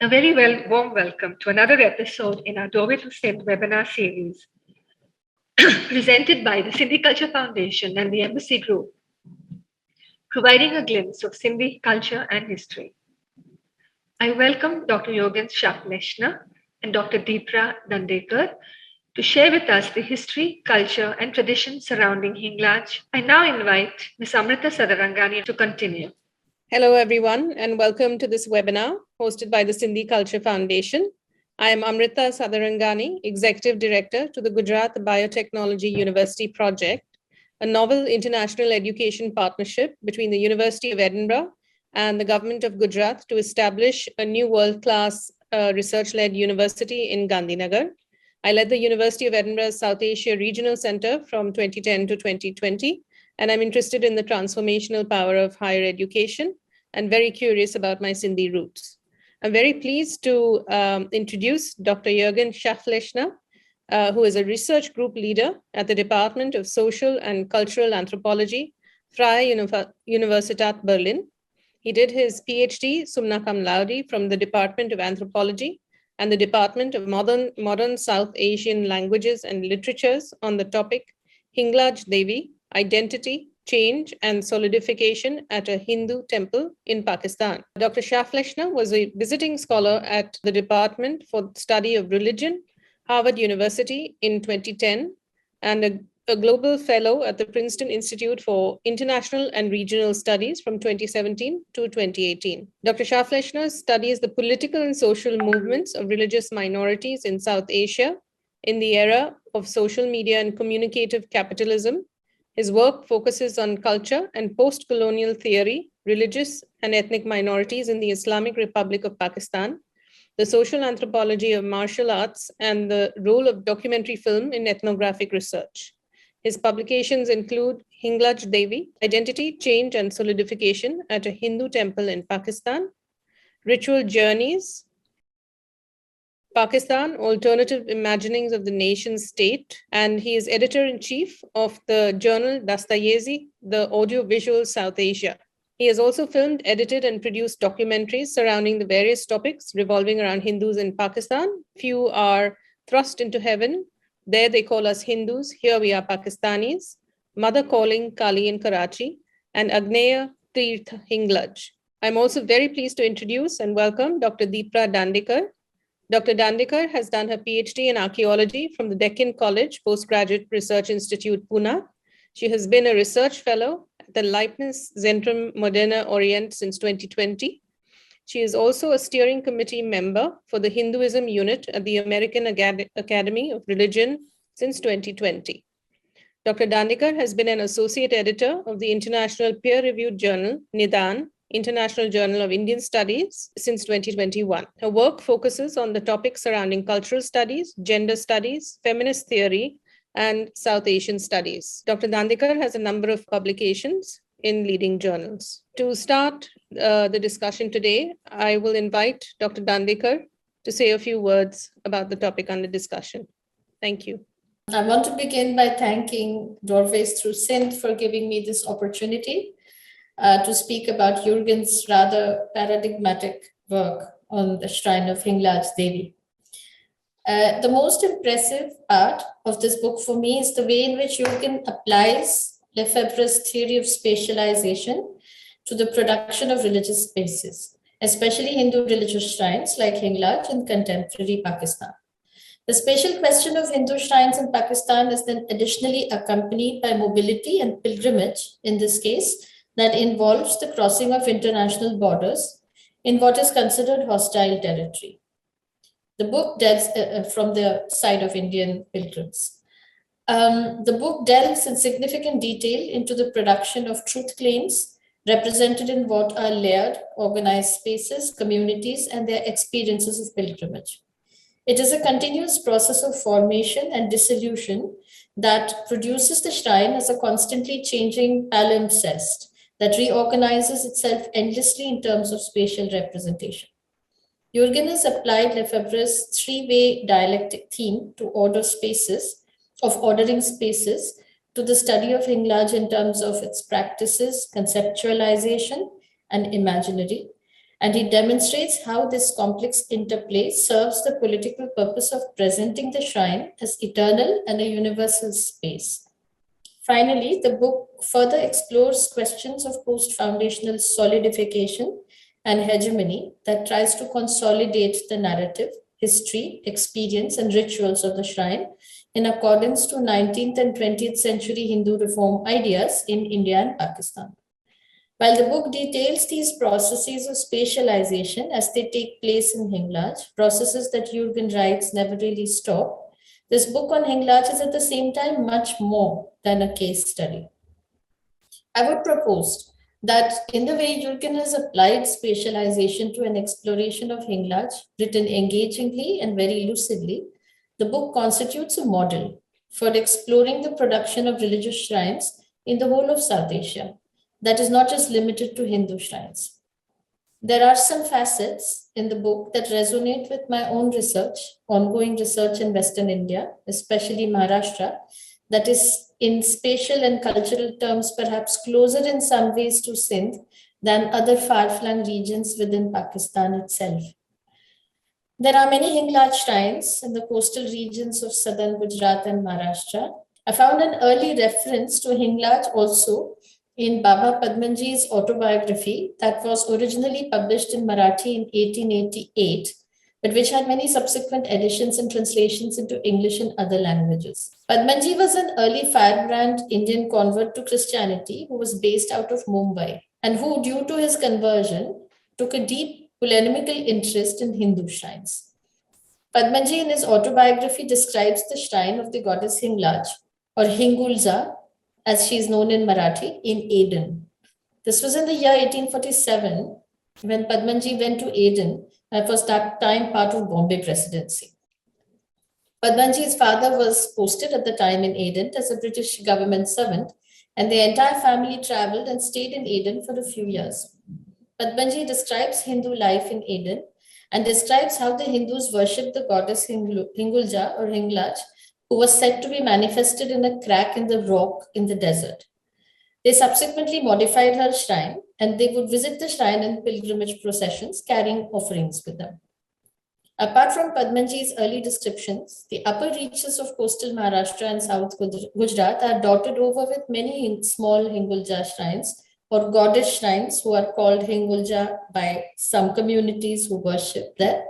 A very warm welcome to another episode in our Doorway to Sindh webinar series presented by the Sindhi Culture Foundation and the Embassy Group, providing a glimpse of Sindhi culture and history. I welcome Dr. Jürgen Schaflechner and Dr. Deepra Dandekar to share with us the history, culture, and traditions surrounding Hinglaj. I now invite Ms. Amrita Sadarangani to continue. Hello, everyone, and welcome to this webinar hosted by the Sindhi Culture Foundation. I am Amrita Sadarangani, Executive Director to the Gujarat Biotechnology University Project, a novel international education partnership between the University of Edinburgh and the Government of Gujarat to establish a new world-class research-led university in Gandhinagar. I led the University of Edinburgh's South Asia Regional Center from 2010 to 2020, and I'm interested in the transformational power of higher education and very curious about my Sindhi roots. I'm very pleased to introduce Dr. Jürgen Schaflechner, who is a research group leader at the Department of Social and Cultural Anthropology, Freie Universität Berlin. He did his PhD summa cum laude from the Department of Anthropology and the Department of Modern South Asian Languages and Literatures on the topic Hinglaj Devi, Identity, Change and Solidification at a Hindu Temple in Pakistan. Dr. Schaflechner was a visiting scholar at the Department for Study of Religion, Harvard University in 2010, and a global fellow at the Princeton Institute for International and Regional Studies from 2017 to 2018. Dr. Schaflechner studies the political and social movements of religious minorities in South Asia in the era of social media and communicative capitalism. His work focuses on culture and post-colonial theory, religious and ethnic minorities in the Islamic Republic of Pakistan, the social anthropology of martial arts, and the role of documentary film in ethnographic research. His publications include Hinglaj Devi, Identity, Change and Solidification at a Hindu Temple in Pakistan, Ritual Journeys, Pakistan, Alternative Imaginings of the Nation State, and he is editor-in-chief of the journal Dostoyevsky, the Audiovisual South Asia. He has also filmed, edited, and produced documentaries surrounding the various topics revolving around Hindus in Pakistan. Few are Thrust into Heaven, There They Call Us Hindus, Here We Are Pakistanis, Mother Calling Kali in Karachi, and Agneya Tirth Hinglaj. I'm also very pleased to introduce and welcome Dr. Deepra Dandekar. Dr. Dandekar has done her PhD in archaeology from the Deccan College Postgraduate Research Institute, Pune. She has been a research fellow at the Leibniz Zentrum Moderne Orient since 2020. She is also a steering committee member for the Hinduism unit at the American Academy of Religion since 2020. Dr. Dandekar has been an associate editor of the international peer-reviewed journal, Nidan, International Journal of Indian Studies, since 2021. Her work focuses on the topics surrounding cultural studies, gender studies, feminist theory, and South Asian studies. Dr. Dandekar has a number of publications in leading journals. To start the discussion today, I will invite Dr. Dandekar to say a few words about the topic under discussion. Thank you. I want to begin by thanking Doorways Through Sindh for giving me this opportunity to speak about Jürgen's rather paradigmatic work on the shrine of Hinglaj Devi. The most impressive part of this book for me is the way in which Jürgen applies Lefebvre's theory of spatialization to the production of religious spaces, especially Hindu religious shrines like Hinglaj in contemporary Pakistan. The spatial question of Hindu shrines in Pakistan is then additionally accompanied by mobility and pilgrimage, in this case, that involves the crossing of international borders in what is considered hostile territory. The book delves from the side of Indian pilgrims. The book delves in significant detail into the production of truth claims represented in what are layered, organized spaces, communities, and their experiences of pilgrimage. It is a continuous process of formation and dissolution that produces the shrine as a constantly changing palimpsest that reorganizes itself endlessly in terms of spatial representation. Jürgen has applied Lefebvre's three-way dialectic theme to ordering spaces to the study of Hinglaj in terms of its practices, conceptualization, and imaginary, and he demonstrates how this complex interplay serves the political purpose of presenting the shrine as eternal and a universal space. Finally, the book further explores questions of post-foundational solidification and hegemony that tries to consolidate the narrative, history, experience, and rituals of the shrine in accordance to 19th and 20th century Hindu reform ideas in India and Pakistan. While the book details these processes of spatialization as they take place in Hinglaj, processes that Jürgen writes never really stop, this book on Hinglaj is at the same time much more than a case study. I would propose that in the way Jürgen has applied spatialization to an exploration of Hinglaj, written engagingly and very lucidly, the book constitutes a model for exploring the production of religious shrines in the whole of South Asia. That is not just limited to Hindu shrines. There are some facets in the book that resonate with my own research, ongoing research in Western India, especially Maharashtra, that is in spatial and cultural terms perhaps closer in some ways to Sindh than other far-flung regions within Pakistan itself. There are many Hinglaj shrines in the coastal regions of southern Gujarat and Maharashtra. I found an early reference to Hinglaj also in Baba Padmanji's autobiography that was originally published in Marathi in 1888, but which had many subsequent editions and translations into English and other languages. Padmanji was an early firebrand Indian convert to Christianity who was based out of Mumbai and who, due to his conversion, took a deep polemical interest in Hindu shrines. Padmanji in his autobiography describes the shrine of the goddess Hinglaj, or Hingulja, as she is known in Marathi, in Aden. This was in the year 1847 when Padmanji went to Aden and was that time part of Bombay Presidency. Padmanji's father was posted at the time in Aden as a British government servant, and the entire family traveled and stayed in Aden for a few years. Padmanji describes Hindu life in Aden and describes how the Hindus worshipped the goddess Hingulja or Hinglaj, who was said to be manifested in a crack in the rock in the desert. They subsequently modified her shrine, and they would visit the shrine in pilgrimage processions, carrying offerings with them. Apart from Padmanji's early descriptions, the upper reaches of coastal Maharashtra and South Gujarat are dotted over with many small Hingulja shrines, or goddess shrines, who are called Hingulja by some communities who worship there.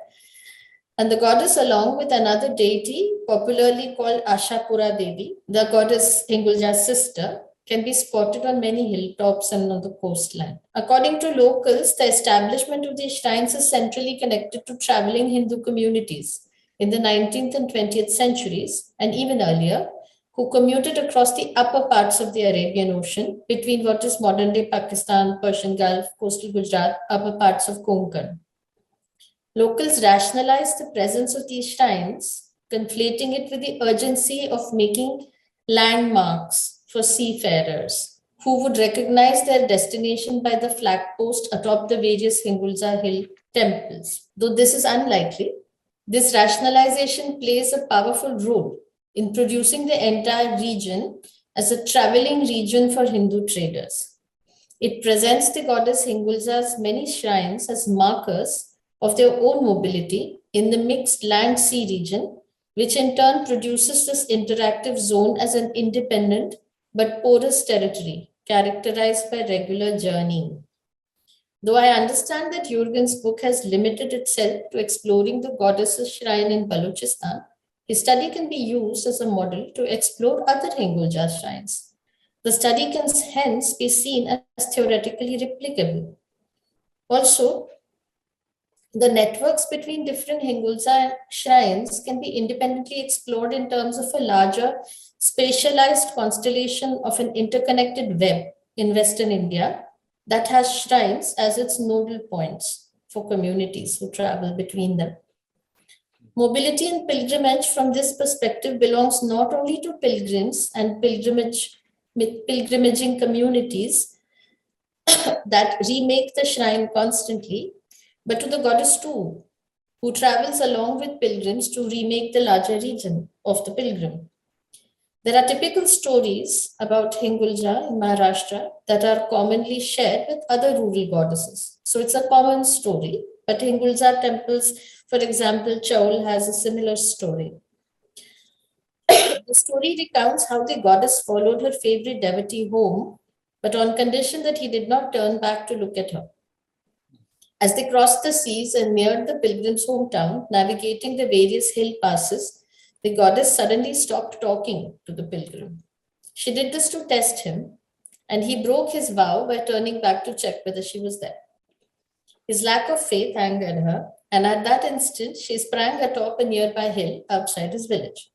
And the goddess, along with another deity, popularly called Ashapura Devi, the goddess Hingulja's sister, can be spotted on many hilltops and on the coastline. According to locals, the establishment of these shrines is centrally connected to traveling Hindu communities in the 19th and 20th centuries, and even earlier, who commuted across the upper parts of the Arabian Ocean between what is modern-day Pakistan, Persian Gulf, coastal Gujarat, upper parts of Konkan. Locals rationalized the presence of these shrines, conflating it with the urgency of making landmarks for seafarers who would recognize their destination by the flagpost atop the various Hingulja hill temples. Though this is unlikely, this rationalization plays a powerful role in producing the entire region as a traveling region for Hindu traders. It presents the goddess Hingulja's many shrines as markers of their own mobility in the mixed land-sea region, which in turn produces this interactive zone as an independent but porous territory characterized by regular journeying. Though I understand that Jürgen's book has limited itself to exploring the goddess's shrine in Balochistan, his study can be used as a model to explore other Hingulja shrines. The study can hence be seen as theoretically replicable. Also, the networks between different Hingulja shrines can be independently explored in terms of a larger spatialized constellation of an interconnected web in Western India that has shrines as its nodal points for communities who travel between them. Mobility and pilgrimage from this perspective belongs not only to pilgrims and pilgrimaging communities that remake the shrine constantly, but to the goddess too, who travels along with pilgrims to remake the larger region of the pilgrim. There are typical stories about Hingulja in Maharashtra that are commonly shared with other rural goddesses. So it's a common story, but Hingulja temples, for example, Chaul has a similar story. The story recounts how the goddess followed her favorite devotee home, but on condition that he did not turn back to look at her. As they crossed the seas and neared the pilgrim's hometown, navigating the various hill passes, the goddess suddenly stopped talking to the pilgrim. She did this to test him, and he broke his vow by turning back to check whether she was there. His lack of faith angered her, and at that instant, she sprang atop a nearby hill outside his village.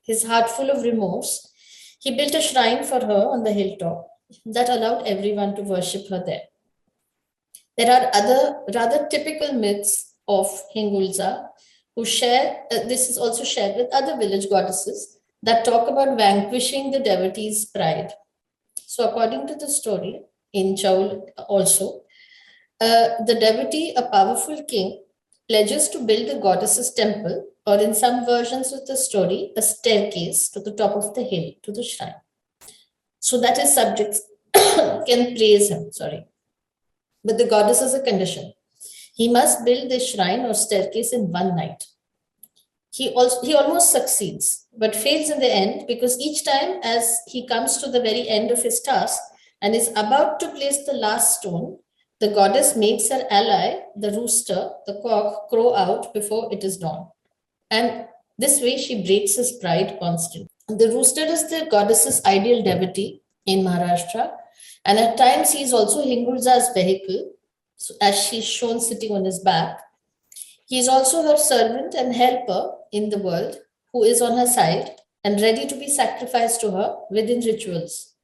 His heart full of remorse, he built a shrine for her on the hilltop that allowed everyone to worship her there. There are other rather typical myths of Hingulza who share, this is also shared with other village goddesses that talk about vanquishing the devotee's pride. So according to the story in Chaul also, the devotee, a powerful king, pledges to build the goddess's temple, or in some versions of the story, a staircase to the top of the hill to the shrine, so that his subjects can praise him. But the goddess has a condition. He must build this shrine or staircase in one night. He almost succeeds, but fails in the end because each time as he comes to the very end of his task and is about to place the last stone, the goddess makes her ally, the rooster, the cock, crow out before it is dawn. And this way she breaks his pride constantly. The rooster is the goddess's ideal devotee in Maharashtra. And at times he is also Hingulza's vehicle, so as she's shown sitting on his back. He is also her servant and helper in the world who is on her side and ready to be sacrificed to her within rituals.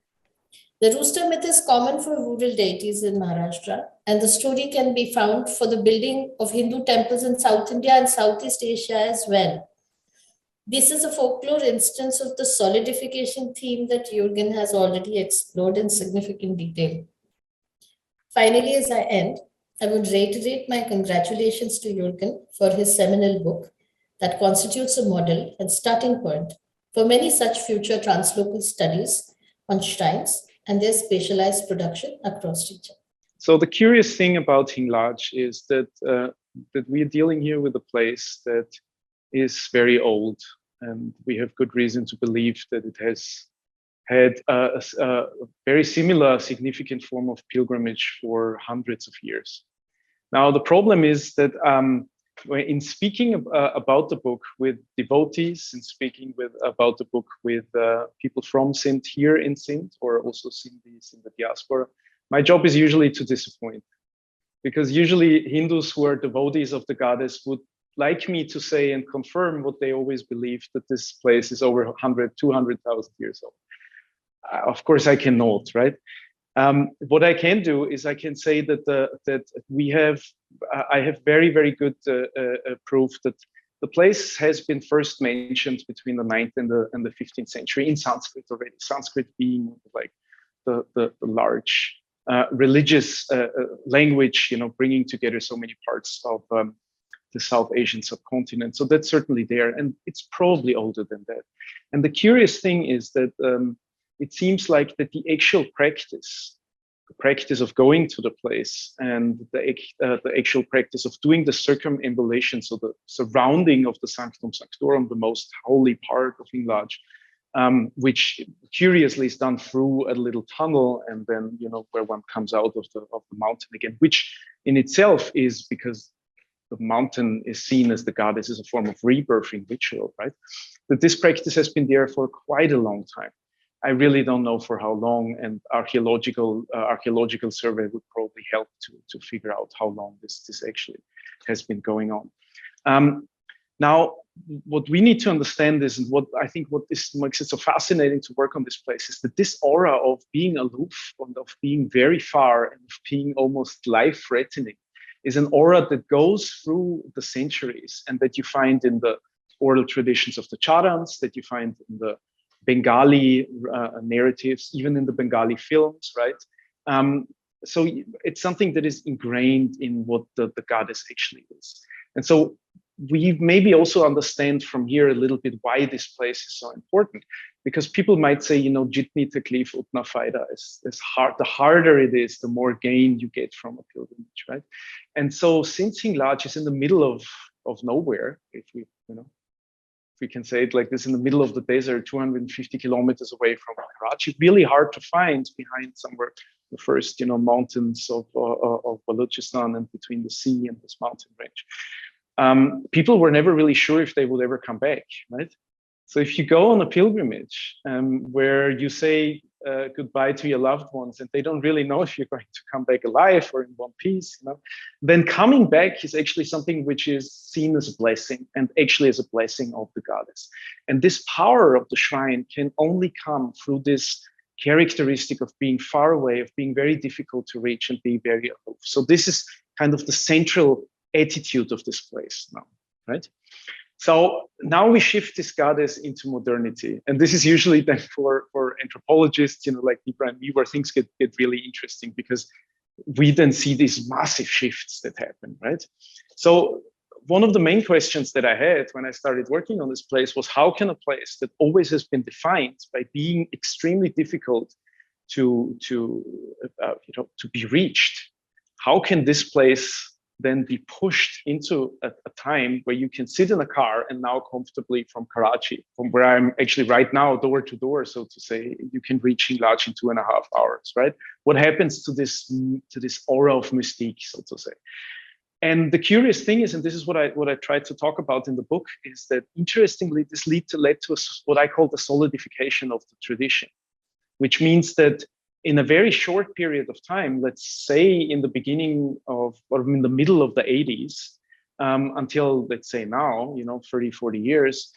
The rooster myth is common for rural deities in Maharashtra, and the story can be found for the building of Hindu temples in South India and Southeast Asia as well. This is a folklore instance of the solidification theme that Jürgen has already explored in significant detail. Finally, as I end, I would reiterate my congratulations to Jürgen for his seminal book that constitutes a model and starting point for many such future translocal studies on shrines and their spatialized production across region. So the curious thing about Hinglaj is that that we're dealing here with a place that is very old, and we have good reason to believe that it has had a very similar significant form of pilgrimage for hundreds of years. Now, the problem is that in speaking about the book with devotees and speaking about the book with people from Sindh here in Sindh, or also Sindhis in the diaspora, my job is usually to disappoint, because usually Hindus who are devotees of the goddess would like me to say and confirm what they always believed, that this place is over 100, 200,000 years old. Of course, I cannot, right? What I can do is I can say that I have very, very good proof that the place has been first mentioned between the 9th and the 15th century in Sanskrit already. Sanskrit being like the large religious language, bringing together so many parts of the South Asian subcontinent. So that's certainly there, and it's probably older than that. And the curious thing is that it seems like that the actual practice, the practice of going to the place, and the actual practice of doing the circumambulation, so the surrounding of the Sanctum Sanctorum, the most holy part of Hinglaj, which curiously is done through a little tunnel, and then where one comes out of the mountain again, which in itself is, because the mountain is seen as the goddess, is a form of rebirthing ritual, right? That this practice has been there for quite a long time. I really don't know for how long, and archaeological survey would probably help to figure out how long this actually has been going on. Now, what we need to understand is, and what I think makes it so fascinating to work on this place, is that this aura of being aloof and of being very far and of being almost life-threatening is an aura that goes through the centuries, and that you find in the oral traditions of the Charans, that you find in the Bengali narratives, even in the Bengali films, right? So it's something that is ingrained in what the goddess actually is. And so we maybe also understand from here a little bit why this place is so important, because people might say, jitni taklif utna faida, is hard. The harder it is, the more gain you get from a pilgrimage, right? And so since Hinglaj is in the middle of nowhere, if we can say it like this, in the middle of the desert, 250 kilometers away from Karachi, really hard to find behind somewhere the first, mountains of Balochistan and between the sea and this mountain range. People were never really sure if they would ever come back, right? So if you go on a pilgrimage where you say goodbye to your loved ones and they don't really know if you're going to come back alive or in one piece, then coming back is actually something which is seen as a blessing, and actually as a blessing of the goddess. And this power of the shrine can only come through this characteristic of being far away, of being very difficult to reach and being very aloof. So this is kind of the central attitude of this place now, right? So now we shift this goddess into modernity. And this is usually then for anthropologists, like Deepra and me, where things get really interesting, because we then see these massive shifts that happen, right? So one of the main questions that I had when I started working on this place was, how can a place that always has been defined by being extremely difficult to be reached, how can this place then be pushed into a time where you can sit in a car and now comfortably from Karachi, from where I'm actually right now, door to door, so to say, you can reach Hinglaj in 2.5 hours, right? What happens to this aura of mystique, so to say? And the curious thing is, and this is what I tried to talk about in the book, is that interestingly, this led to what I call the solidification of the tradition, which means that in a very short period of time, let's say in the beginning of, or in the middle of the 80s, until let's say now, 30, 40 years,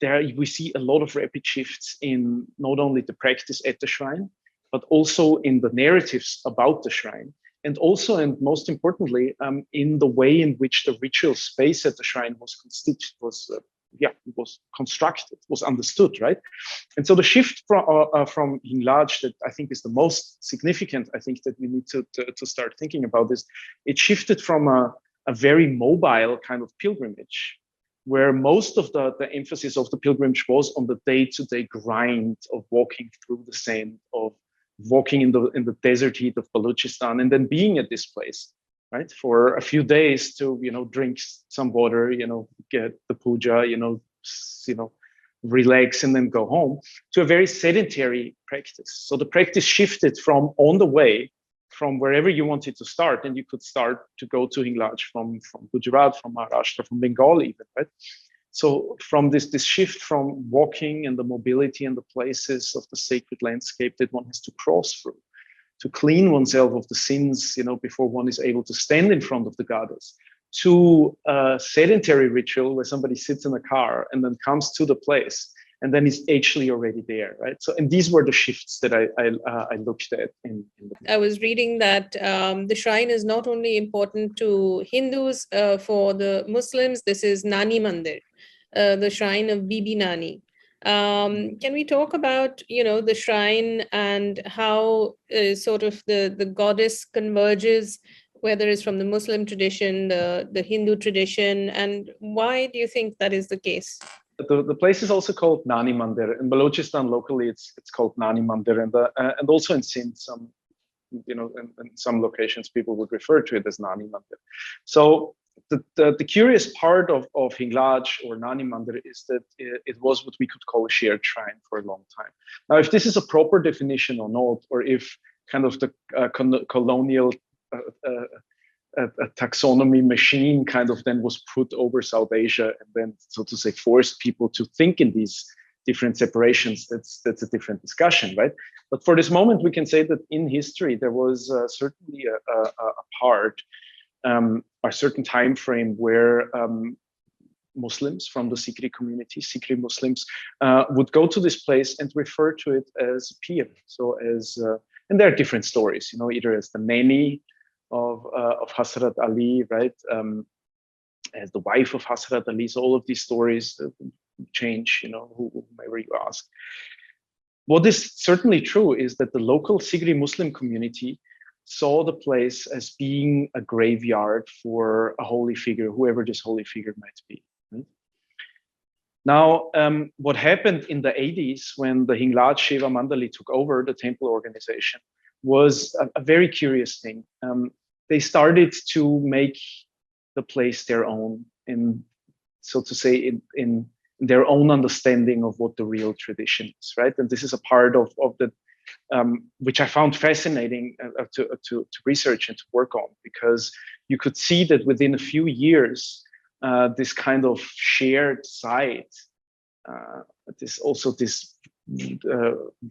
there we see a lot of rapid shifts in not only the practice at the shrine, but also in the narratives about the shrine. And also, and most importantly, in the way in which the ritual space at the shrine was constructed, was understood, right? And so the shift from Hinglaj, that I think is the most significant, I think that we need to start thinking about this, it shifted from a very mobile kind of pilgrimage, where most of the emphasis of the pilgrimage was on the day-to-day grind of walking through the sand, of walking in the desert heat of Balochistan, and then being at this place, right, for a few days to drink some water, get the puja, relax, and then go home, to a very sedentary practice. So the practice shifted from on the way, from wherever you wanted to start, and you could start to go to Hinglaj from Gujarat, from Maharashtra, from Bengal even, right? So from this shift from walking and the mobility and the places of the sacred landscape that one has to cross through, to clean oneself of the sins, before one is able to stand in front of the goddess, to a sedentary ritual where somebody sits in a car and then comes to the place and then is actually already there, right? So, and these were the shifts that I looked at in the book. I was reading that the shrine is not only important to Hindus, for the Muslims, this is Nani Mandir, the shrine of Bibi Nani. Can we talk about, the shrine and how sort of the goddess converges, whether it's from the Muslim tradition, the Hindu tradition, and why do you think that is the case? The place is also called Nani Mandir. In Balochistan locally, it's called Nani Mandir, and also in Sindh, in some locations people would refer to it as Nani Mandir. So the curious part of Hinglaj or Nani Mandir is that it was what we could call a shared shrine for a long time. Now, if this is a proper definition or not, or if kind of the colonial a taxonomy machine kind of then was put over South Asia and then, so to say, forced people to think in these different separations, that's a different discussion, right? But for this moment, we can say that in history, there was certainly a part, a certain time frame where Muslims from the Sikri community, Sikri Muslims, would go to this place and refer to it as Pir. So as, and there are different stories, either as the nanny of Hazrat Ali, right? As the wife of Hazrat Ali. So all of these stories change, whomever you ask. What is certainly true is that the local Sigri Muslim community saw the place as being a graveyard for a holy figure, whoever this holy figure might be. Right? Now, what happened in the 80s when the Hinglaj Shiva Mandali took over the temple organization was a very curious thing. They started to make the place their own, and so to say, in their own understanding of what the real tradition is, right? And this is a part of the which I found fascinating to research and to work on, because you could see that within a few years, this kind of shared site, this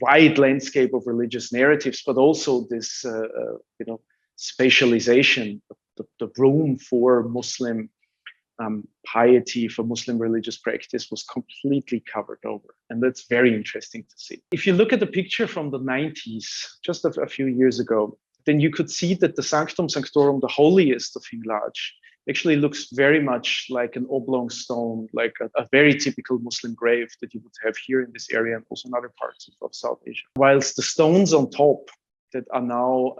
wide landscape of religious narratives, but also this spatialization, the room for Muslim piety, for Muslim religious practice was completely covered over. And that's very interesting to see. If you look at the picture from the 90s, just a few years ago, then you could see that the Sanctum Sanctorum, the holiest of Hinglaj, actually looks very much like an oblong stone, like a very typical Muslim grave that you would have here in this area and also in other parts of South Asia. Whilst the stones on top that are now,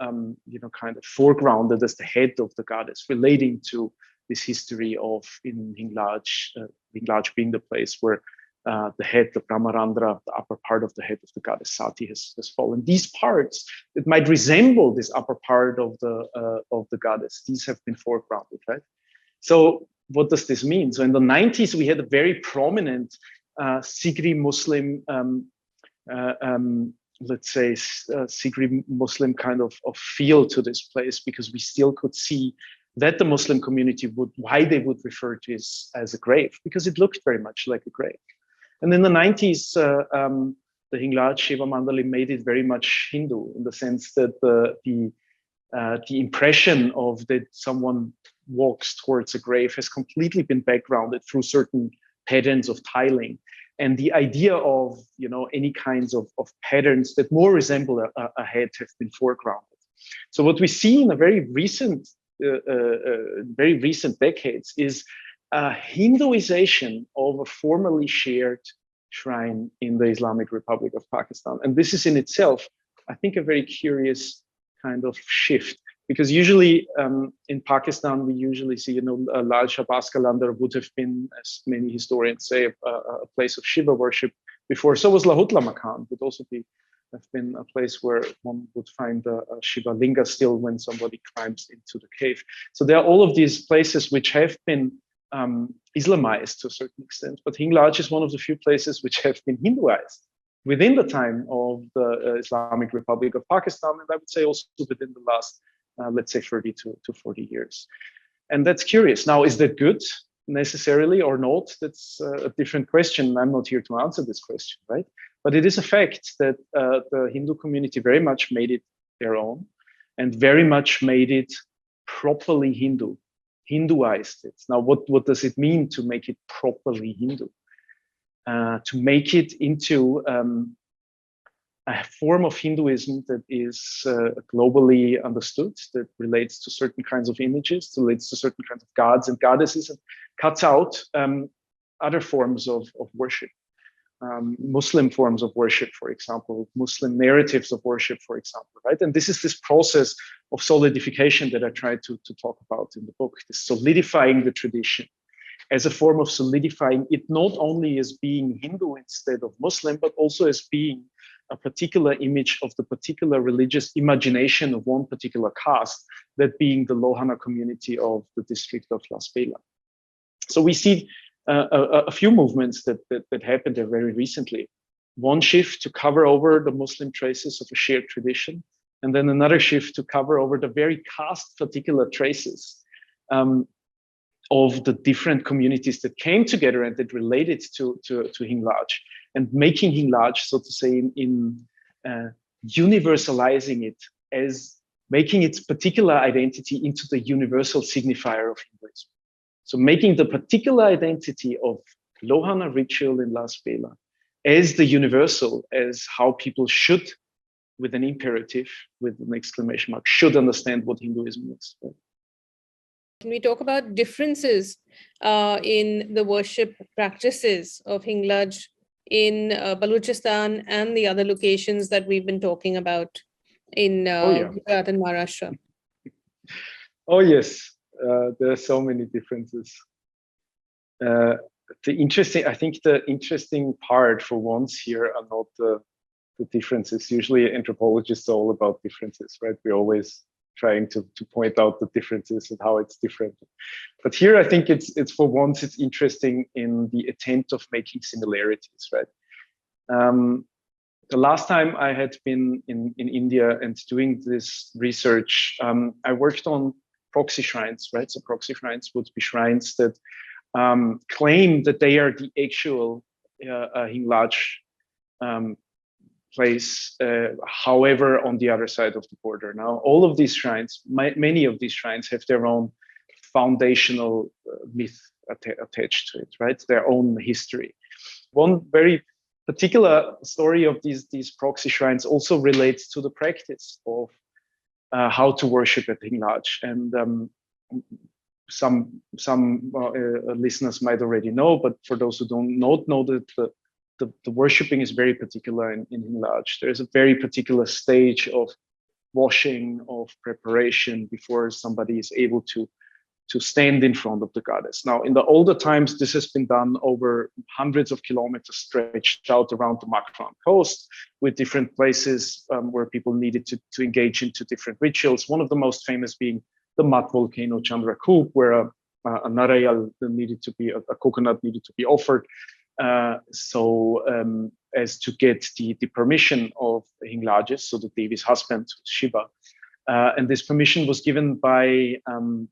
kind of foregrounded as the head of the goddess, relating to this history of in Hinglaj being the place where the head, the Brahmarandra, the upper part of the head of the goddess Sati has fallen. These parts that might resemble this upper part of the goddess, these have been foregrounded, right? So what does this mean? So in the 90s, we had a very prominent Sigri Muslim, let's say, Sigri Muslim kind of feel to this place, because we still could see that the Muslim community why they would refer to this as a grave, because it looked very much like a grave. And in the 90s, the Hinglaj Shiva Mandali made it very much Hindu, in the sense that the impression of that someone walks towards a grave has completely been backgrounded through certain patterns of tiling. And the idea of any kinds of patterns that more resemble a head have been foregrounded. So what we see in a very recent decades is a Hinduization of a formerly shared shrine in the Islamic Republic of Pakistan. And this is in itself, I think, a very curious kind of shift, because usually in Pakistan, we usually see, Lal Shahbaz Qalandar would have been, as many historians say, a place of Shiva worship before. So was Lahutla Makan, would also have been a place where one would find a Shiva Linga still when somebody climbs into the cave. So there are all of these places which have been Islamized to a certain extent, but Hinglaj is one of the few places which have been Hinduized within the time of the Islamic Republic of Pakistan, and I would say also within the last, let's say, 30 to 40 years. And that's curious. Now, is that good necessarily or not? That's a different question. I'm not here to answer this question, right? But it is a fact that the Hindu community very much made it their own, and very much made it properly Hinduized it. Now, what does it mean to make it properly Hindu? To make it into a form of Hinduism that is globally understood, that relates to certain kinds of images, relates to certain kinds of gods and goddesses, and cuts out other forms of worship. Muslim forms of worship, for example, Muslim narratives of worship, for example, right? And this is this process of solidification that I try to talk about in the book, this solidifying the tradition as a form of solidifying it, not only as being Hindu instead of Muslim, but also as being a particular image of the particular religious imagination of one particular caste, that being the Lohana community of the district of Las Bela. So we see a few movements that happened there very recently. One shift to cover over the Muslim traces of a shared tradition, and then another shift to cover over the very caste particular traces of the different communities that came together and that related to Hinglaj, and making Hinglaj, so to say, in universalizing it, as making its particular identity into the universal signifier of Hinduism. So making the particular identity of Lohana ritual in Las Bela as the universal, as how people should, with an imperative, with an exclamation mark, should understand what Hinduism is. Can we talk about differences in the worship practices of Hinglaj in Balochistan and the other locations that we've been talking about? in yeah. Gujarat and Maharashtra? Oh yes, there are so many differences. I think the interesting part for once here are not the differences. Usually anthropologists are all about differences, right? We're always trying to point out the differences and how it's different. But here I think it's for once it's interesting in the attempt of making similarities, right? The last time I had been in India and doing this research, I worked on proxy shrines, right? So proxy shrines would be shrines that claim that they are the actual Hinglaj place, however, on the other side of the border. Now, all of these shrines, many of these shrines have their own foundational myth attached to it, right? Their own history. One very particular story of these proxy shrines also relates to the practice of how to worship at Hinglaj. And some listeners might already know, but for those who don't know that the worshipping is very particular in Hinglaj. There's a very particular stage of washing, of preparation before somebody is able to stand in front of the goddess. Now, in the older times, this has been done over hundreds of kilometers stretched out around the Maharashtra coast with different places where people needed to engage into different rituals. One of the most famous being the mud volcano Chandrakoop, where a narayal needed to be, a coconut needed to be offered. As to get the permission of Hinglajes, so the Devi's husband, Shiva. And this permission was given by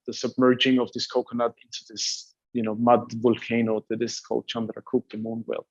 the submerging of this coconut into this, mud volcano that is called Chandrakoop, the moon well.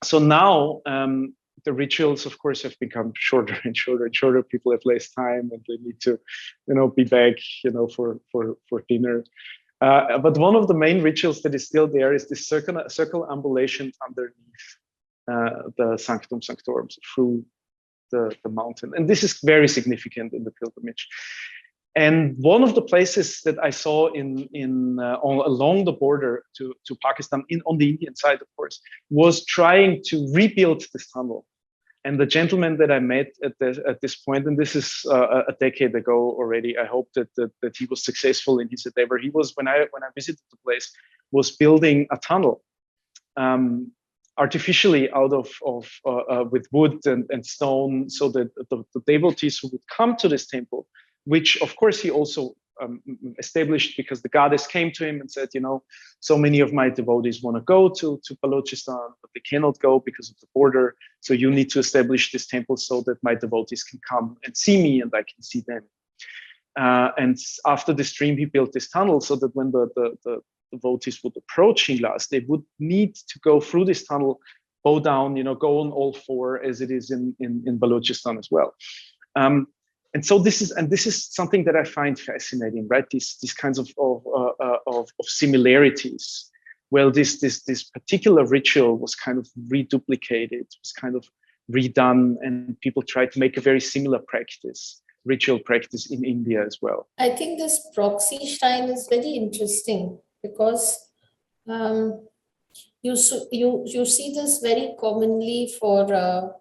So now the rituals, of course, have become shorter and shorter and shorter. People have less time and they need to, be back, for dinner. But one of the main rituals that is still there is this circumambulation underneath the Sanctum Sanctorum, through the mountain. And this is very significant in the pilgrimage. And one of the places that I saw along the border to Pakistan, on the Indian side, of course, was trying to rebuild this tunnel. And the gentleman that I met at this point, and this is a decade ago already, I hope that he was successful in his endeavor. He was, when I visited the place, was building a tunnel artificially out of with wood and stone, so that the devotees who would come to this temple, which of course he also established because the goddess came to him and said, so many of my devotees want to go to Balochistan, but they cannot go because of the border. So you need to establish this temple so that my devotees can come and see me and I can see them. And after this dream, he built this tunnel so that when the devotees would approach Hinglaj, they would need to go through this tunnel, bow down, go on all four, as it is in Balochistan as well. And so this is something that I find fascinating, right? These kinds of similarities. Well, this particular ritual was kind of reduplicated, was kind of redone, and people tried to make a very similar ritual practice in India as well. I think this proxy shrine is very interesting because You see this very commonly for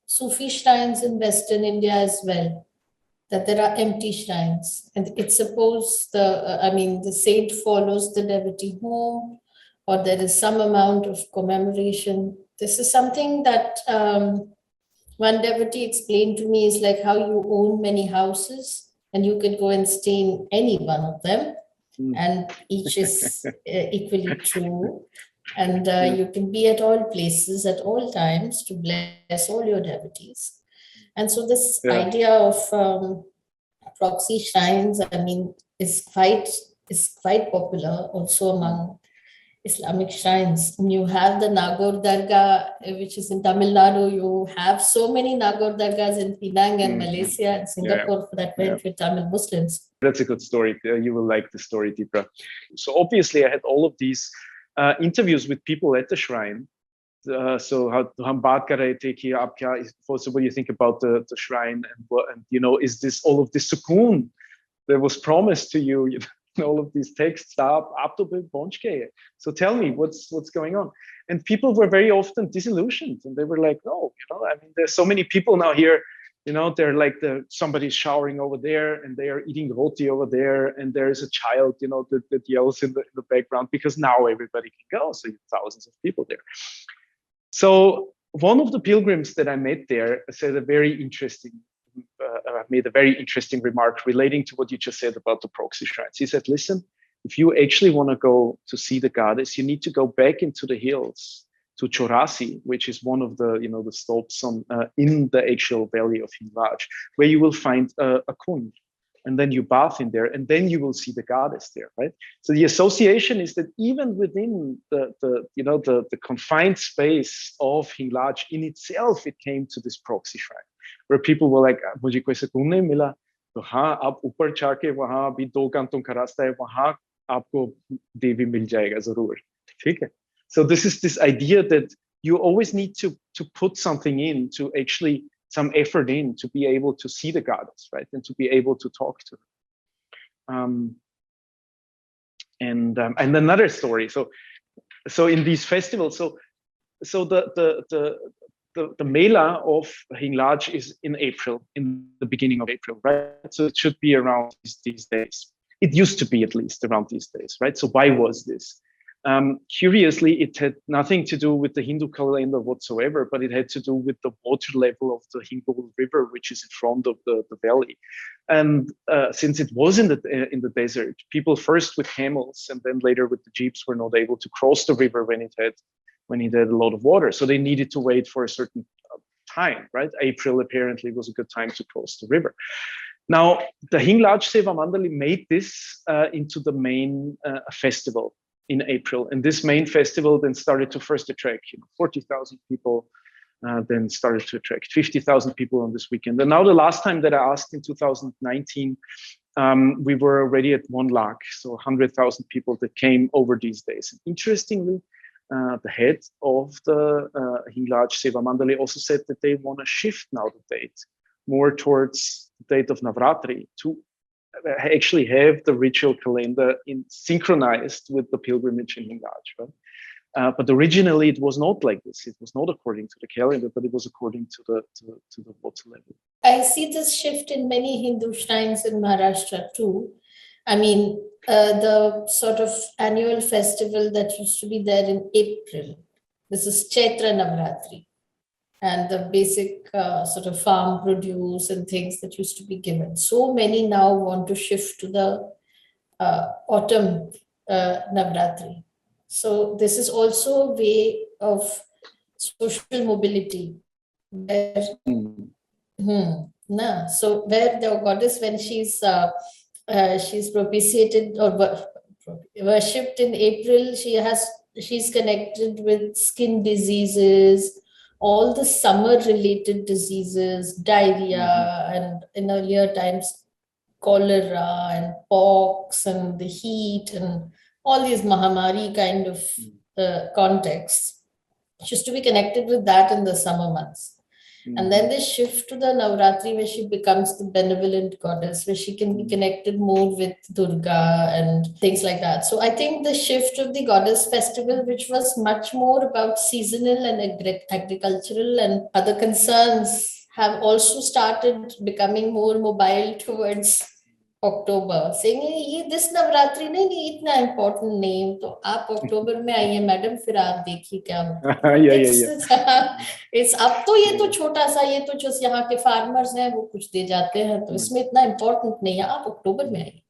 Sufi shrines in Western India as well, that there are empty shrines, and it's supposed the saint follows the devotee home, or there is some amount of commemoration. This is something that one devotee explained to me, is like how you own many houses and you can go and stay in any one of them, and each is equally true. And you can be at all places at all times to bless all your devotees. And so this idea of proxy shrines, is quite popular also among Islamic shrines. And you have the Nagore Dargah, which is in Tamil Nadu. You have so many Nagore Dargahs in Penang and Malaysia and Singapore, for that matter, with Tamil Muslims. That's a good story. You will like the story, Deepra. So obviously I had all of these interviews with people at the shrine. So what do you think about the shrine, and is this all of this sukoon that was promised to you, all of these texts up to Bonchke. So tell me what's going on. And people were very often disillusioned, and they were like, no, there's so many people now here, they're like somebody's showering over there, and they are eating roti over there, and there is a child, that yells in the background, because now everybody can go. So thousands of people there. So one of the pilgrims that I met there said made a very interesting remark relating to what you just said about the proxy shrines. He said, listen, if you actually want to go to see the goddess, you need to go back into the hills to Chorasi, which is one of the, the slopes in the actual valley of Hinglaj, where you will find a kund. And then you bath in there, and then you will see the goddess there, right? So the association is that even within the confined space of Hinglaj in itself, it came to this proxy shrine, where people were like, "Mujhe koi sukoon nahi mila, to haan aap upar jaake wahan bhi 2 kanton ka rasta hai, wahan aapko devi mil jayega zarur." ठीक है? So this is this idea that you always need to put something in, to actually some effort in, to be able to see the goddess, right, and to be able to talk to her. And another story. So in these festivals, so the Mela of Hinglaj is in April, in the beginning of April, right? So it should be around these days. It used to be at least around these days, right? So why was this? Curiously, it had nothing to do with the Hindu calendar whatsoever, but it had to do with the water level of the Hinglaj River, which is in front of the valley. And since it was in the desert, people first with camels and then later with the jeeps were not able to cross the river when it had a lot of water. So they needed to wait for a certain time, right? April apparently was a good time to cross the river. Now, the Hinglaj Seva Mandali made this into the main festival in April. And this main festival then started to first attract 40,000 people, then started to attract 50,000 people on this weekend. And now the last time that I asked in 2019, we were already at 1 lakh, so 100,000 people that came over these days. And interestingly, the head of the Hinglaj Seva Mandali also said that they want to shift now the date more towards the date of Navratri, to actually have the ritual calendar synchronized with the pilgrimage in Hinglaj, right? But originally it was not like this. It was not according to the calendar, but it was according to the water level. I see this shift in many Hindu shrines in Maharashtra too. The sort of annual festival that used to be there in April, this is Chaitra Navratri, and the basic sort of farm produce and things that used to be given. So many now want to shift to the autumn Navratri. So this is also a way of social mobility. Where, so where the goddess, when she's propitiated or worshipped in April, she's connected with skin diseases, all the summer-related diseases, diarrhea, and in earlier times, cholera and pox and the heat and all these Mahamari kind of contexts. She used to be connected with that in the summer months. And then they shift to the Navratri, where she becomes the benevolent goddess, where she can be connected more with Durga and things like that. So I think the shift of the goddess festival, which was much more about seasonal and agricultural and other concerns, have also started becoming more mobile towards October, saying ये this Navratri नहीं इतना important नहीं, तो आप अक्टूबर में आइए madam, फिर आप देखिए क्या होता है. It's अब तो ये तो छोटा सा, ये तो जो यहाँ के farmers हैं वो कुछ दे जाते हैं, तो इसमें इतना important नहीं है, आप अक्टूबर में आइए.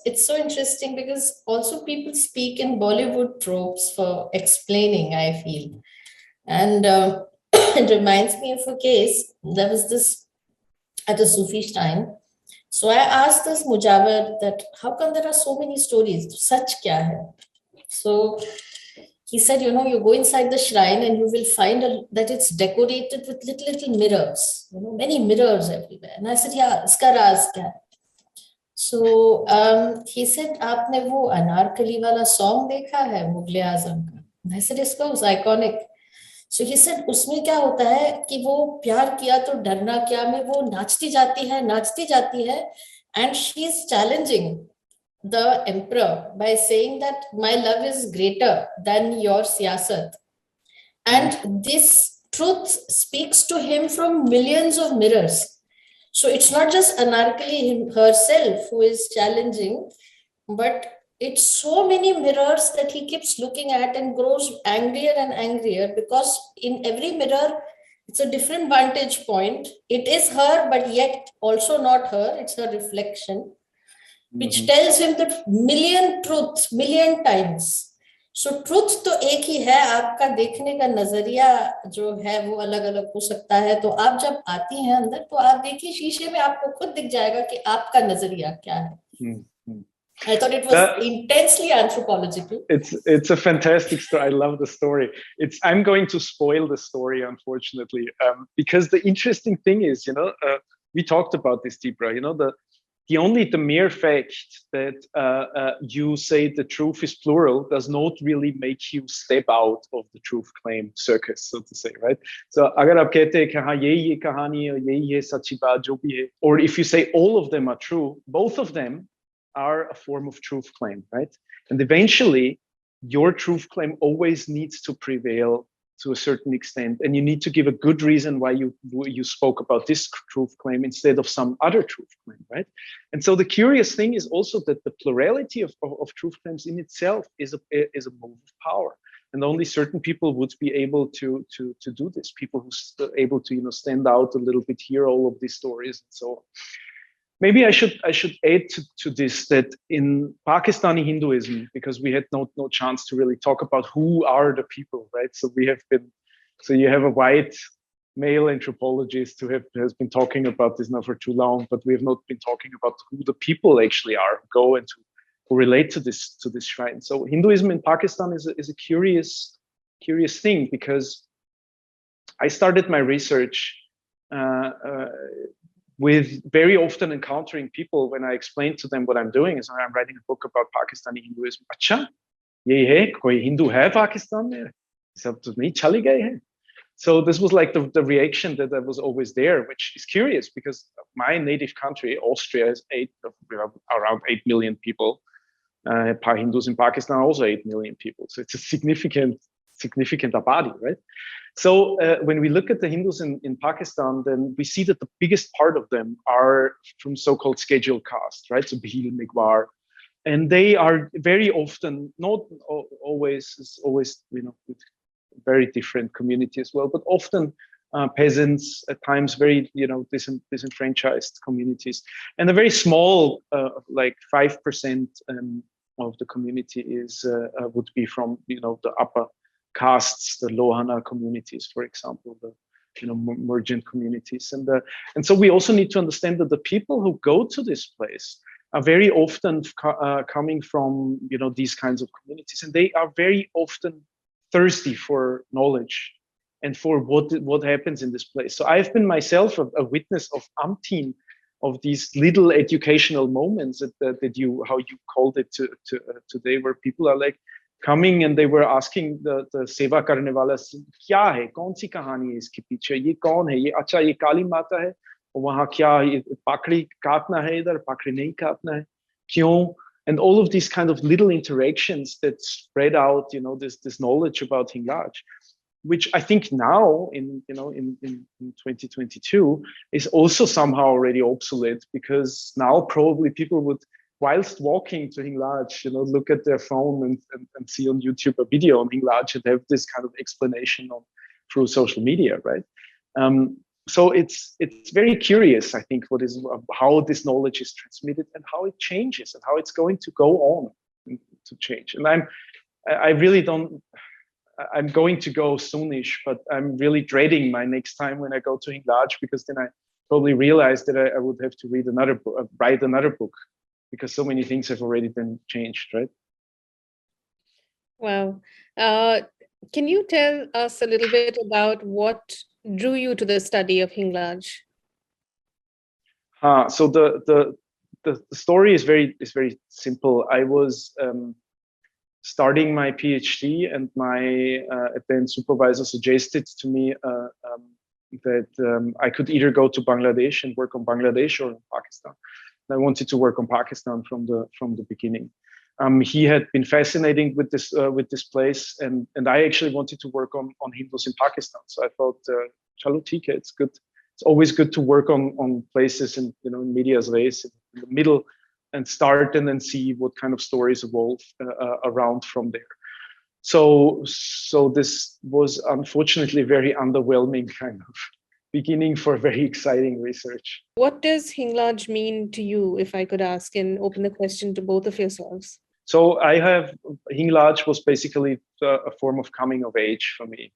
It's so interesting because also people speak in Bollywood tropes for explaining, I feel. And it reminds me of a case. There was this at a Sufi shrine. So I asked this Mujawar that how come there are so many stories? Such kya hai? So he said, you know, you go inside the shrine and you will find that it's decorated with little mirrors, you know, many mirrors everywhere. And I said, yeah, iska raaz kya hai? So he said, aapne wo Anarkali wala song dekha hai Mughal-e-Azam ka? And I said, it's was iconic. So he said, उसमें क्या होता है कि वो प्यार किया तो डरना क्या में वो नाचती जाती है and she is challenging the emperor by saying that my love is greater than your siyasat. And this truth speaks to him from millions of mirrors. So it's not just Anarkali herself who is challenging, but it's so many mirrors that he keeps looking at and grows angrier and angrier, because in every mirror, it's a different vantage point. It is her, but yet also not her. It's her reflection, which tells him that million truths, million times. So truth तो एक ही है, आपका देखने का नजरिया जो है वो अलग अलग हो सकता है. तो आप जब आती हैं अंदर तो आप देखिए शीशे में आपको खुद दिख जाएगा कि आपका नजरिया क्या है. I thought it was intensely anthropological. It's a fantastic story. I love the story. I'm going to spoil the story, unfortunately, because the interesting thing is, you know, we talked about this, Deepra. You know, the mere fact that you say the truth is plural does not really make you step out of the truth claim circus, so to say, right? So, agar aap kehte hain ki haan ye kahani hai, yehi hai sachi baat jo bhi hai, or if you say all of them are true, both of them are a form of truth claim, right? And eventually, your truth claim always needs to prevail to a certain extent, and you need to give a good reason why you spoke about this truth claim instead of some other truth claim, right? And so the curious thing is also that the plurality of truth claims in itself is a move of power, and only certain people would be able to do this. People who are able to, you know, stand out a little bit, hear all of these stories, and so on. Maybe I should add to this that in Pakistani Hinduism, because we had no chance to really talk about who are the people, right? So you have a white male anthropologist who has been talking about this now for too long, but we have not been talking about who the people actually are who go and who relate to this shrine. So Hinduism in Pakistan is a curious thing, because I started my research with very often encountering people when I explain to them what I'm doing. Is I'm writing a book about Pakistani Hinduism. Acha, ye hai, koi Hindu hai Pakistan mein? Sab to nahi chale gaye hain. So this was like the reaction that was always there, which is curious because my native country, Austria, is around 8 million people. Hindus in Pakistan are also 8 million people. So it's a significant abadi, right? So when we look at the Hindus in Pakistan, then we see that the biggest part of them are from so-called scheduled caste, right? So Bhil, Megwar, and they are very often, not always, you know, with very different community as well, but often peasants, at times very, you know, disenfranchised communities, and a very small, like 5% of the community would be from, you know, the upper castes, the Lohana communities, for example, the, you know, merchant communities, and so we also need to understand that the people who go to this place are very often coming from, you know, these kinds of communities, and they are very often thirsty for knowledge and for what happens in this place. So I've been myself a witness of umpteen of these little educational moments that how you called it today, where people are like, coming and they were asking the seva karne wala, kya hai, kaun si kahani hai iske piche, ye kaun hai, ye acha ye Kali Mata hai, aur wahan kya pakri kaatna hai, idhar pakri nahi kaatna hai, kyon? And all of these kind of little interactions that spread out, this knowledge about Hinglaj, which I think now in 2022 is also somehow already obsolete, because now probably people would, whilst walking to Hinglaj, look at their phone and see on YouTube a video on Hinglaj and have this kind of explanation through social media, right? So it's very curious, I think, how this knowledge is transmitted and how it changes and how it's going to go on to change. And I'm going to go soonish, but I'm really dreading my next time when I go to Hinglaj, because then I probably realize that I would have to write another book, because so many things have already been changed, right? Wow. Can you tell us a little bit about what drew you to the study of Hinglaj? So the story is very simple. I was starting my PhD, and my then supervisor suggested to me that I could either go to Bangladesh and work on Bangladesh or in Pakistan. And I wanted to work on Pakistan from the beginning. He had been fascinating with this place, and I actually wanted to work on Hindus in Pakistan. So I thought, chalo theek hai, it's good. It's always good to work on places in medias res, in the middle, and start and then see what kind of stories evolve around from there. So this was unfortunately very underwhelming kind of beginning for very exciting research. What does Hinglaj mean to you, if I could ask, and open the question to both of yourselves? So Hinglaj was basically a form of coming of age for me.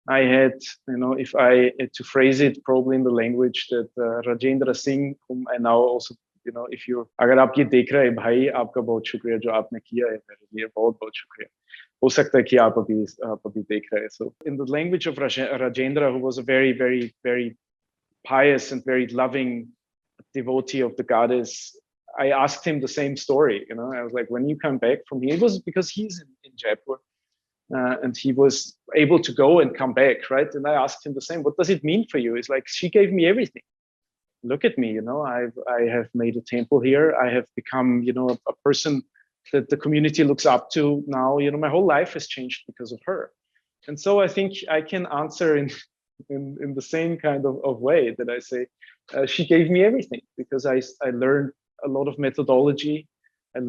I had, if I had to phrase it probably in the language that Rajendra Singh, whom I now also, अगर आप ये देख रहे हैं भाई, आपका बहुत शुक्रिया जो आपने किया है मेरे लिए, बहुत बहुत शुक्रिया. हो सकता है कि आप अभी देख रहे हैं. So in the language of Rajendra, who was a very, very, very pious and very loving devotee of the goddess, I asked him the same story. I was like, when you come back from here, it was because he's in Jaipur, and he was able to go and come back, right? And I asked him the same. What does it mean for you? He's like, she gave me everything. Look at me, I have made a temple here. I have become, a person that the community looks up to now. My whole life has changed because of her. And so I think I can answer in the same kind of way that I say, she gave me everything, because I learned a lot of methodology. I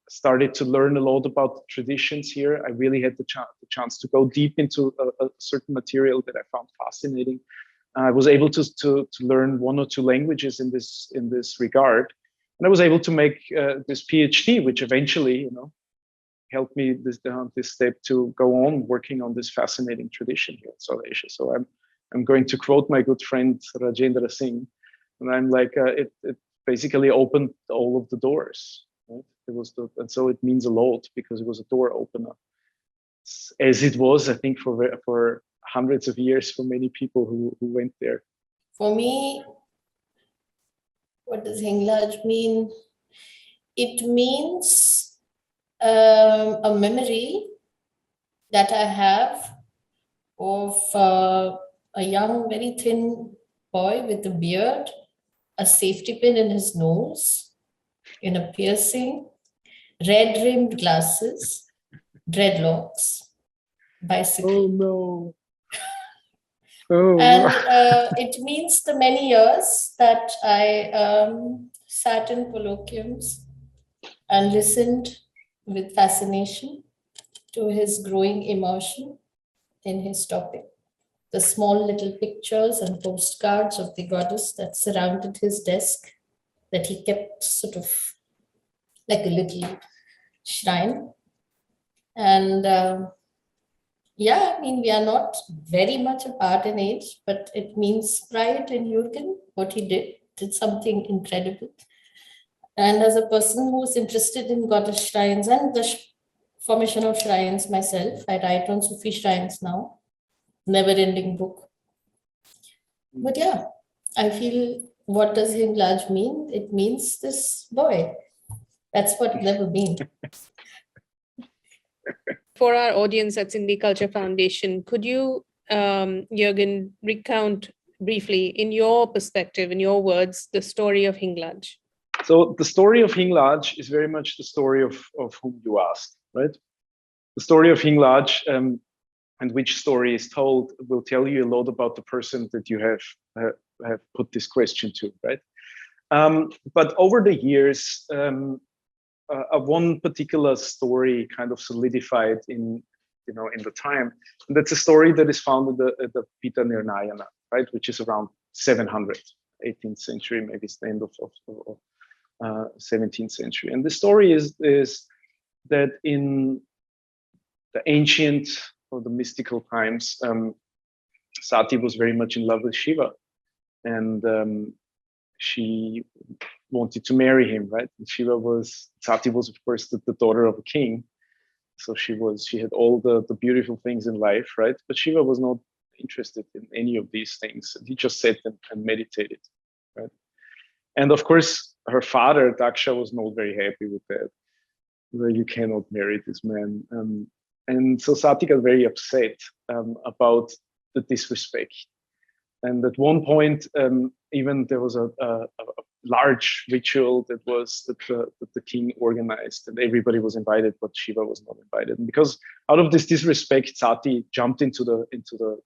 started to learn a lot about the traditions here. I really had the chance to go deep into a certain material that I found fascinating. I was able to learn one or two languages in this regard, and I was able to make this PhD, which eventually, helped me this step to go on working on this fascinating tradition here in South Asia. So I'm going to quote my good friend Rajendra Singh, and I'm like, it basically opened all of the doors. Right? And so it means a lot, because it was a door opener, as it was, I think, for hundreds of years for many people who went there. For me, what does Hinglaj mean? It means a memory that I have of a young, very thin boy with a beard, a safety pin in his nose, in a piercing, red-rimmed glasses, dreadlocks, bicycle. Oh no. Oh. And it means the many years that I sat in colloquiums and listened with fascination to his growing immersion in his topic. The small little pictures and postcards of the goddess that surrounded his desk, that he kept sort of like a little shrine. And yeah, I mean, we are not very much apart in age, but it means pride in Jürgen. What he did something incredible. And as a person who's interested in goddess shrines and the formation of shrines myself, I write on Sufi shrines now, never-ending book. But yeah, I feel, what does Hinglaj mean? It means this boy. That's what it never been. For our audience at Sindhi Culture Foundation, could you, Jürgen, recount briefly, in your perspective, in your words, the story of Hinglaj? So the story of Hinglaj is very much the story of whom you asked, right? The story of Hinglaj and which story is told will tell you a lot about the person that you have put this question to, right? But over the years, one particular story kind of solidified in the time, and that's a story that is found in the Pita Nirnayana, right, which is around 700, 18th century, maybe it's the end of 17th century. And the story is that in the ancient or the mystical times, Sati was very much in love with Shiva, and she wanted to marry him, right? And Sati was of course the daughter of a king, so she had all the beautiful things in life, right? But Shiva was not interested in any of these things, and he just sat and meditated, right? And of course, her father Daksha was not very happy with that. Well, you cannot marry this man, and so Sati got very upset about the disrespect. And at one point, even there was a large ritual that the king organized, and everybody was invited, but Shiva was not invited. And because out of this disrespect, Sati jumped into the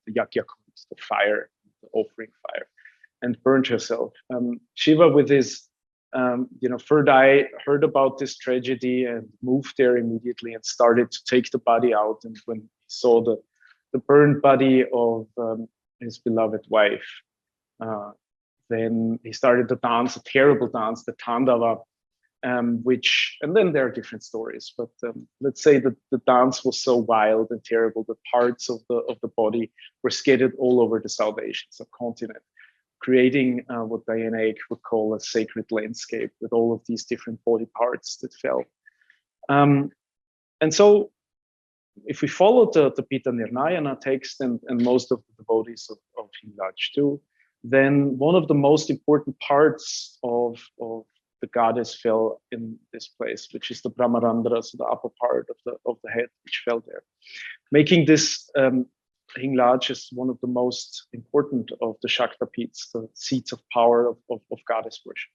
yajna, the fire, the offering fire, and burned herself. Shiva, with his third eye, heard about this tragedy and moved there immediately and started to take the body out. And when he saw the burned body of his beloved wife, then he started to dance, a terrible dance, the Tandava, and then there are different stories, but let's say that the dance was so wild and terrible that parts of the body were scattered all over the South Asian subcontinent, creating what Diana Egg would call a sacred landscape with all of these different body parts that fell. And so if we follow the Pita Nirnayana text and most of the devotees of Hinglaj too, then one of the most important parts of the goddess fell in this place, which is the Brahmarandra, so the upper part of the head, which fell there, making this Hinglaj as one of the most important of the Shaktapits, the seats of power of goddess worship.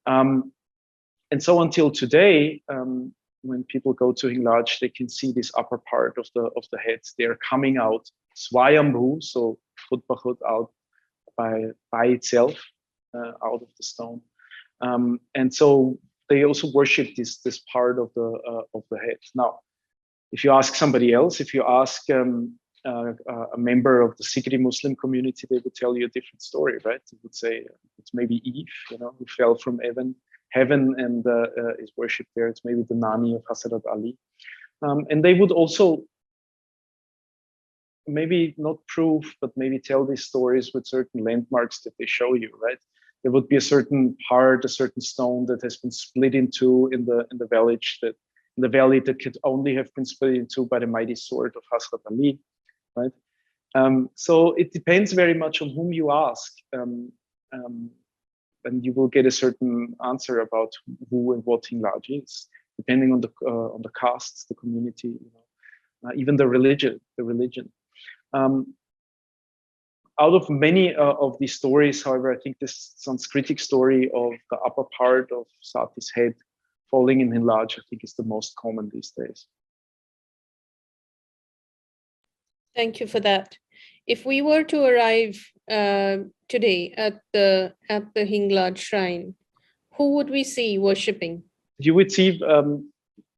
And so until today, when people go to Hinglaj, they can see this upper part of the heads. They are coming out Swayambhu, so khud bakhud out by itself, out of the stone. And so they also worship this part of the head. Now, if you ask somebody else, if you ask a member of the Sikri Muslim community, they would tell you a different story, right? They would say it's maybe Eve, who fell from heaven and is worshipped there. It's maybe the Nani of Hazrat Ali. And they would also maybe not prove, but maybe tell these stories with certain landmarks that they show you, right? There would be a certain part, a certain stone that has been split in two in the valley that could only have been split in two by the mighty sword of Hazrat Ali, right? So it depends very much on whom you ask, and you will get a certain answer about who and what Hinglaj is, depending on the castes, the community, even the religion. Out of many of these stories, however, I think this Sanskritic story of the upper part of Sati's head falling in Hinglaj, I think, is the most common these days. Thank you for that. If we were to arrive today at the Hinglaj shrine, who would we see worshipping? You would see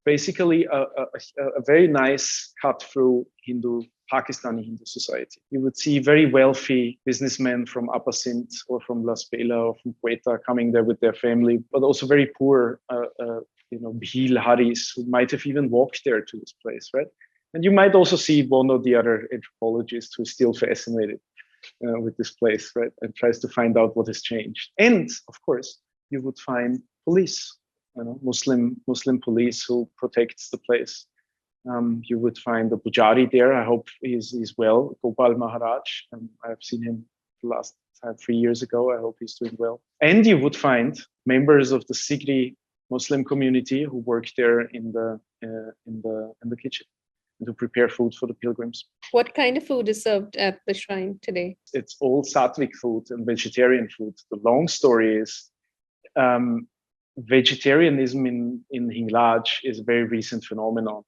basically a very nice cut through Pakistani Hindu society. You would see very wealthy businessmen from Upper Sindh or from Las Bela or from Quetta coming there with their family, but also very poor, Bhil Haris who might have even walked there to this place, right? And you might also see one or the other anthropologist who's still fascinated with this place, right? And tries to find out what has changed. And of course, you would find police, Muslim police who protects the place. You would find the Pujari there. I hope he's well, Gopal Maharaj. I've seen him the last time 3 years ago. I hope he's doing well. And you would find members of the Sikri Muslim community who work there in the kitchen and to prepare food for the pilgrims. What kind of food is served at the shrine today? It's all sattvic food and vegetarian food. The long story is vegetarianism in Hinglaj is a very recent phenomenon.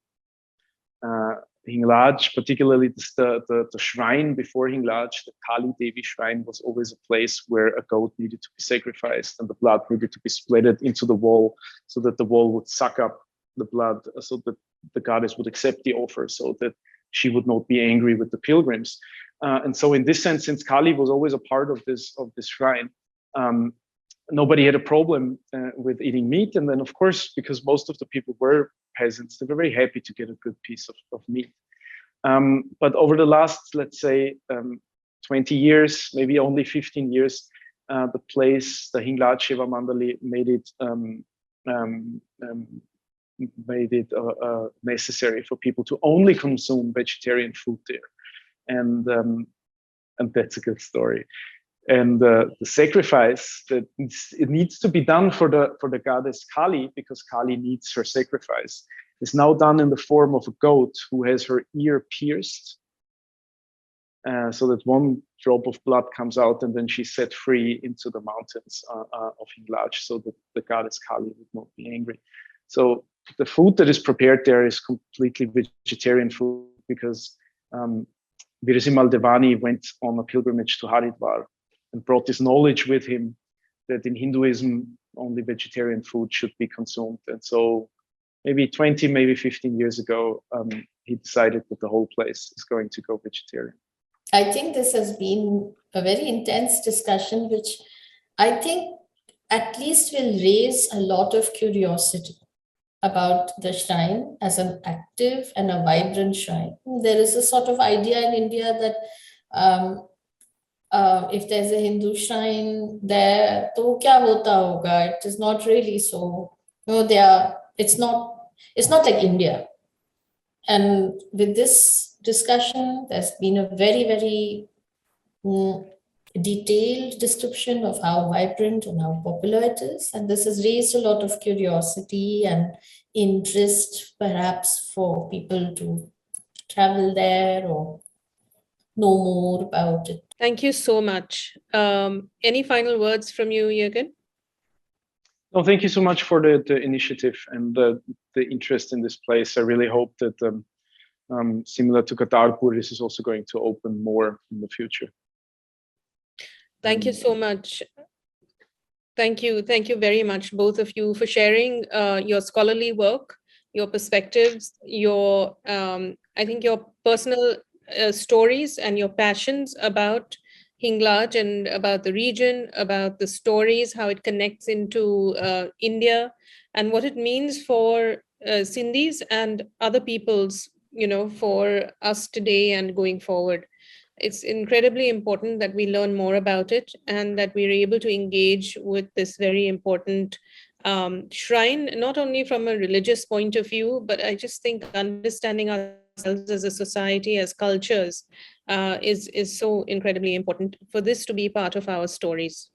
Hinglaj, particularly the shrine before Hinglaj, the Kali Devi shrine, was always a place where a goat needed to be sacrificed and the blood needed to be splattered into the wall so that the wall would suck up the blood, so that the goddess would accept the offer, so that she would not be angry with the pilgrims. And so in this sense, since Kali was always a part of this shrine, nobody had a problem with eating meat. And then, of course, because most of the people were peasants, they were very happy to get a good piece of meat. But over the last, let's say, 20 years, maybe only 15 years, the place, the Hinglaj Shiva Mandali, made it necessary for people to only consume vegetarian food there. And that's a good story. And the sacrifice that it needs to be done for the goddess Kali, because Kali needs her sacrifice, is now done in the form of a goat who has her ear pierced, so that one drop of blood comes out, and then she's set free into the mountains of Hinglaj, so that the goddess Kali would not be angry. So the food that is prepared there is completely vegetarian food, because Virsimal Devani went on a pilgrimage to Haridwar and brought this knowledge with him that in Hinduism only vegetarian food should be consumed. And so maybe 20, maybe 15 years ago, he decided that the whole place is going to go vegetarian. I think this has been a very intense discussion, which I think at least will raise a lot of curiosity about the shrine as an active and a vibrant shrine. There is a sort of idea in India that if there's a Hindu shrine there, to kya hota hoga? It is not really so. No, it's not like India. And with this discussion, there's been a very, very detailed description of how vibrant and how popular it is. And this has raised a lot of curiosity and interest, perhaps, for people to travel there or know more about it. Thank you so much. Any final words from you, Jürgen? No, thank you so much for the initiative and the interest in this place. I really hope that similar to Kartarpur, this is also going to open more in the future. Thank you so much. Thank you very much, both of you, for sharing your scholarly work, your perspectives, your I think your personal stories and your passions about Hinglaj and about the region, about the stories, how it connects into India, and what it means for Sindhis and other peoples, for us today and going forward. It's incredibly important that we learn more about it and that we're able to engage with this very important shrine, not only from a religious point of view, but I just think understanding ourselves as a society, as cultures, is so incredibly important for this to be part of our stories.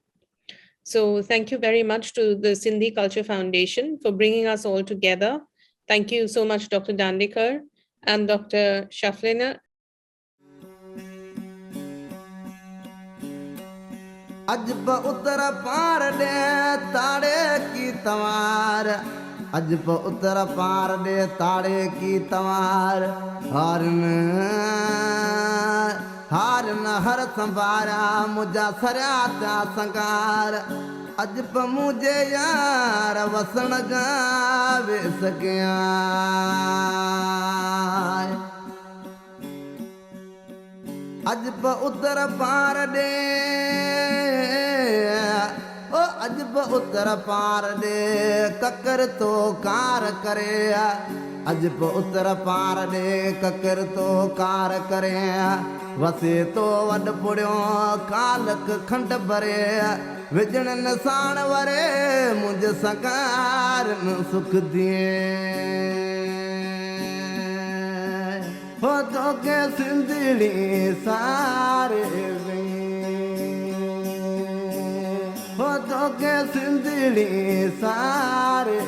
So thank you very much to the Sindhi Culture Foundation for bringing us all together. Thank you so much, Dr. Dandekar and Dr. Schaflechner. अजब उतर पार दे ताड़े की तवार अजब उतर पार दे ताड़े की तवार हारन हर संभारा मुझा सरियाता संकार अजब मुझे यार वसन गावे सकिया अजब उतर पार दे ओ अजब उतर पार दे ककर तो कार करे अजब उतर पार दे ककर तो कार करे वसे तो वड पुड़ियो कालक खंड भरे विजण निशान वरे मुझ सकार सुख दिए हो तो के सिंधड़ी सारे हो तो के सिंधड़ी सारे